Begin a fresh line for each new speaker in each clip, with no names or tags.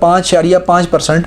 5.5%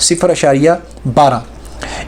0.12۔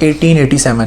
1887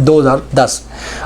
2010.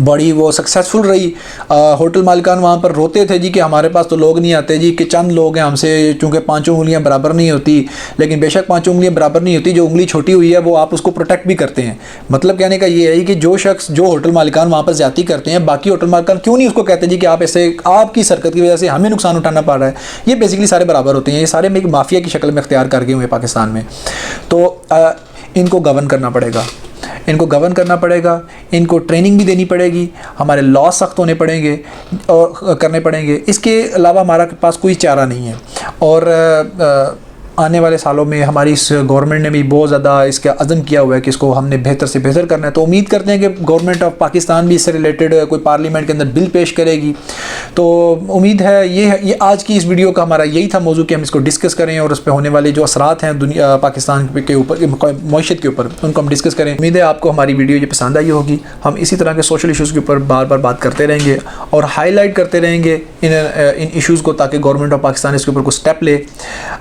बड़ी वो सक्सेसफुल रही। होटल मालिकान वहाँ पर रोते थे जी कि हमारे पास तो लोग नहीं आते जी, कि चंद लोग हैं हमसे, चूँकि पाँचों उंगलियाँ बराबर नहीं होती। लेकिन बेशक पाँचों उंगलियाँ बराबर नहीं होती, जो उंगली छोटी हुई है वो आप उसको प्रोटेक्ट भी करते हैं। मतलब कहने का ये है कि जो शख्स, जो होटल मालिकान वहाँ पर ज़्यादती करते हैं, बाकी होटल मालिकान क्यों नहीं उसको कहते जी कि आप ऐसे, आपकी सरकत की वजह से हमें नुकसान उठाना पड़ रहा है। ये बेसिकली सारे बराबर होते हैं, ये सारे में एक माफिया की शक्ल में इख्तियार कर गए हुए पाकिस्तान में। तो इनको गवर्न करना पड़ेगा, इनको गवर्न करना पड़ेगा, इनको ट्रेनिंग भी देनी पड़ेगी, हमारे लॉ सख्त होने पड़ेंगे और करने पड़ेंगे। इसके अलावा हमारा पास कोई चारा नहीं है। और आने वाले सालों में हमारी इस गवर्नमेंट ने भी बहुत ज़्यादा इसका अज़म किया हुआ है कि इसको हमने बेहतर से बेहतर करना है। तो उम्मीद करते हैं कि गवर्नमेंट ऑफ पाकिस्तान भी इससे रिलेटेड कोई पार्लियामेंट के अंदर बिल पेश करेगी। तो उम्मीद है ये आज की इस वीडियो का हमारा यही था मौजू कि हम इसको डिस्कस करें और उस पर होने वाले जो असरात हैं दुनिया पाकिस्तान के ऊपर, मईशत के ऊपर, उनको हम डिस्कस करें। उम्मीद है आपको हमारी वीडियो ये पसंद आई होगी। हम इसी तरह के सोशल इशूज़ के ऊपर बार बार बात करते रहेंगे और हाईलाइट करते रहेंगे इन इशूज़ को, ताकि गवर्नमेंट ऑफ पाकिस्तान इसके ऊपर कुछ स्टेप ले।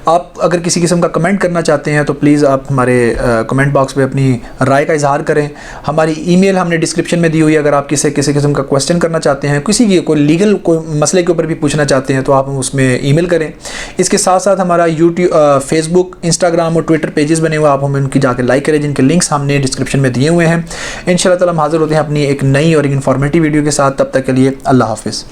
आप अगर किसी किस्म का कमेंट करना चाहते हैं तो प्लीज़ आप हमारे कमेंट बॉक्स में अपनी राय का इजहार करें। हमारी ईमेल हमने डिस्क्रिप्शन में दी हुई है। अगर आप किसी किस्म का क्वेश्चन करना चाहते हैं, किसी की कोई लीगल कोई मसले के ऊपर भी पूछना चाहते हैं, तो आप उसमें ईमेल करें। इसके साथ साथ हमारा यूट्यूब, फेसबुक, इंस्टाग्राम और ट्विटर पेजेस बने हुए, आप हमें उनकी जाकर लाइक करें, जिनके लिंक्स हमने डिस्क्रिप्शन में दिए हुए हैं। इंशाल्लाह ताला हम हाज़िर होते हैं अपनी एक नई और एक इन्फॉर्मेटिव वीडियो के साथ। तब तक के लिए अल्लाह हाफ़िज़।